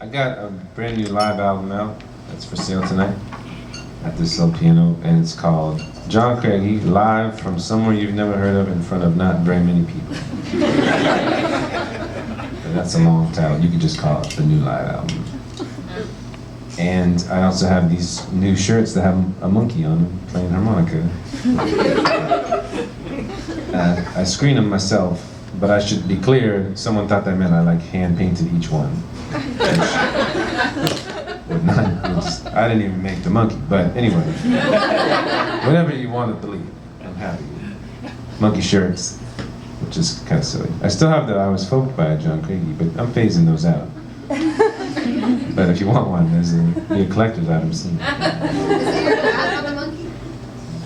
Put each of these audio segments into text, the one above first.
I got a brand new live album out that's for sale tonight at this little piano, and it's called John Craigie, live from somewhere you've never heard of in front of not very many people. And that's a long title. You could just call it the new live album. And I also have these new shirts that have a monkey on them playing harmonica. I screen them myself, but I should be clear, someone thought that meant I like hand painted each one. I didn't even make the monkey, but anyway. Whatever you want to believe, I'm happy. Monkey shirts, which is kind of silly. I still have the I Was Folk by John Craigie, but I'm phasing those out. But if you want one, there's a collector's item soon. Is it your hat on the monkey?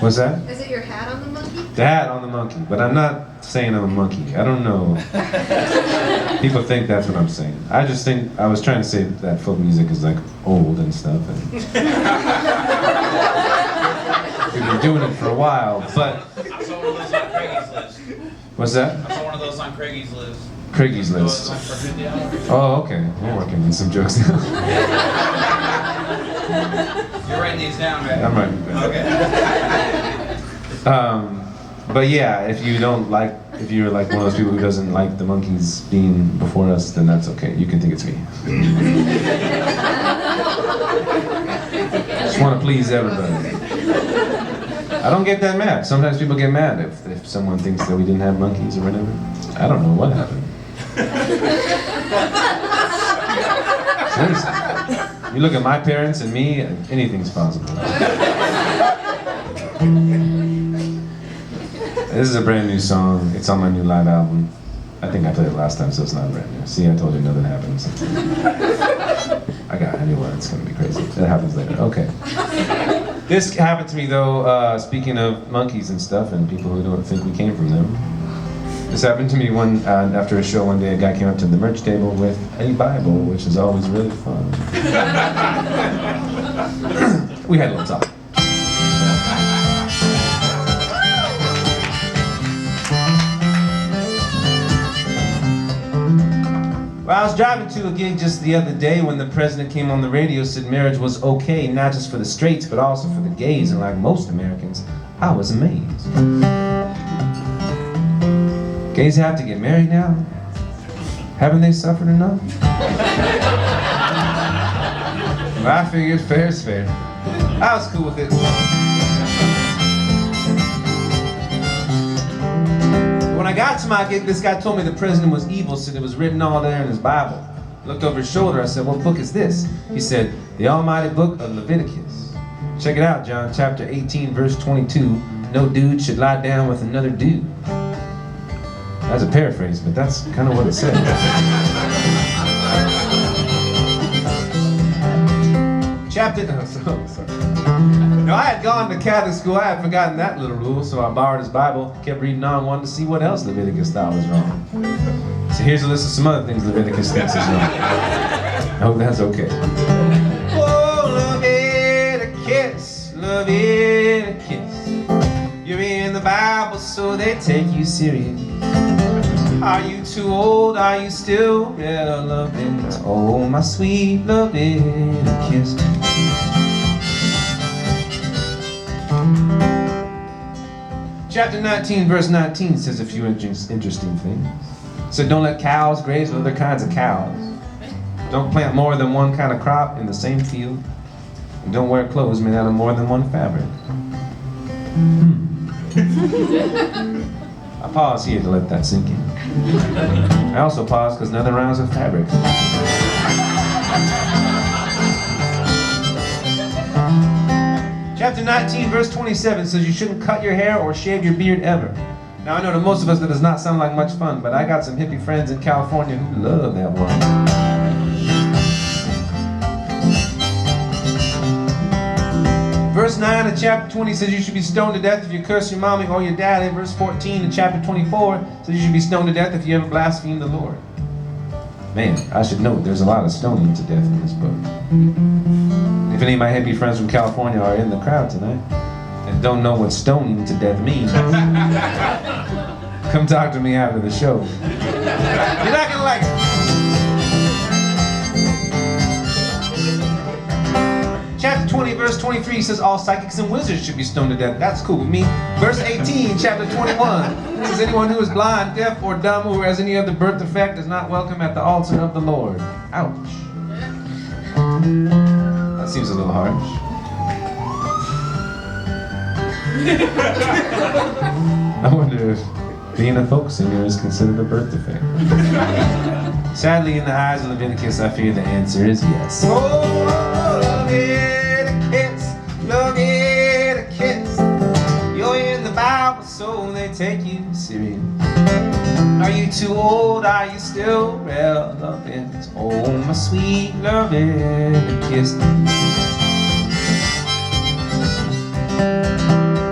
What's that? Is it your hat on the monkey? The hat on the monkey, but I'm not saying I'm a monkey. I don't know. People think that's what I'm saying. I just think, I was trying to say that folk music is like old and stuff. And we've been doing it for a while, but... I saw one of those on Craigie's list. What's that? I saw one of those on Craigie's list. Craigie's list. Oh, okay. We're working on some jokes now. You're writing these down, right? I'm writing them down. Okay. But yeah, if you're like one of those people who doesn't like the monkeys being before us, then that's okay. You can think it's me. Just want to please everybody. I don't get that mad. Sometimes people get mad if someone thinks that we didn't have monkeys or whatever. I don't know what happened. Seriously. You look at my parents and me, anything's possible. This is a brand new song. It's on my new live album. I think I played it last time, so it's not brand new. See, I told you nothing happens. I knew it's gonna be crazy. That happens later. Okay. This happened to me though, speaking of monkeys and stuff and people who don't think we came from them. This happened to me after a show one day. A guy came up to the merch table with a Bible, which is always really fun. We had a little talk. Well, I was driving to a gig just the other day when the president came on the radio, said marriage was okay, not just for the straights, but also for the gays, and like most Americans, I was amazed. Gays have to get married now? Haven't they suffered enough? Well, I figured fair is fair. I was cool with it. When I got to my gig, this guy told me the president was evil, said it was written all there in his Bible. I looked over his shoulder, I said, what book is this? He said, the almighty book of Leviticus. Check it out, John chapter 18, verse 22. No dude should lie down with another dude. That's a paraphrase, but that's kind of what it said. Sorry. No, I had gone to Catholic school. I had forgotten that little rule, so I borrowed his Bible, kept reading on, wanted to see what else Leviticus thought was wrong. So here's a list of some other things Leviticus thinks is wrong. I hope that's okay. Oh, Leviticus, Leviticus. You're in the Bible, so they take you serious. Are you too old? Are you still relevant? Oh, my sweet Leviticus. Chapter 19, verse 19 says a few interesting things. It said, don't let cows graze with other kinds of cows. Don't plant more than one kind of crop in the same field. And don't wear clothes made out of more than one fabric. I pause here to let that sink in. I also pause because nothing rhymes with fabric. Chapter 19, verse 27 says you shouldn't cut your hair or shave your beard ever. Now I know to most of us that does not sound like much fun, but I got some hippie friends in California who love that one. Verse 9 of chapter 20 says you should be stoned to death if you curse your mommy or your daddy. Verse 14 in chapter 24 says you should be stoned to death if you ever blaspheme the Lord. Man, I should note there's a lot of stoning to death in this book. If any of my hippie friends from California are in the crowd tonight and don't know what stoning to death means, come talk to me after the show. You're not gonna like it. 23 says all psychics and wizards should be stoned to death. That's cool with me. Verse 18, chapter 21 says anyone who is blind, deaf, or dumb, or who has any other birth defect is not welcome at the altar of the Lord. Ouch. That seems a little harsh. I wonder if being a folk singer is considered a birth defect. Sadly, in the eyes of Leviticus, I fear the answer is yes. Oh, Leviticus, Leviticus, you're in the Bible, so they take you serious. Are you too old? Are you still relevant? Oh, my sweet Leviticus.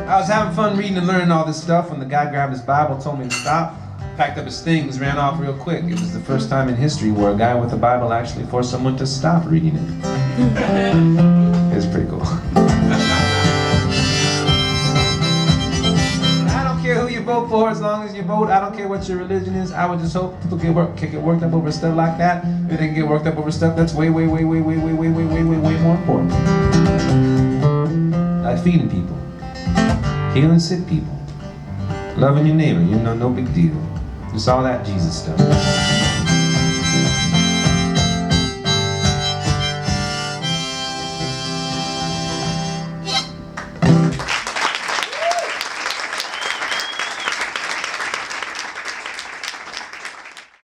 I was having fun reading and learning all this stuff when the guy grabbed his Bible, told me to stop, packed up his things, ran off real quick. It was the first time in history where a guy with a Bible actually forced someone to stop reading it. It was pretty cool. I don't care who you vote for as long as you vote. I don't care what your religion is. I would just hope people get worked up over stuff like that. If they can get worked up over stuff that's way more important. Like feeding people. Healing sick people, loving your neighbor, no big deal. Just all that Jesus stuff.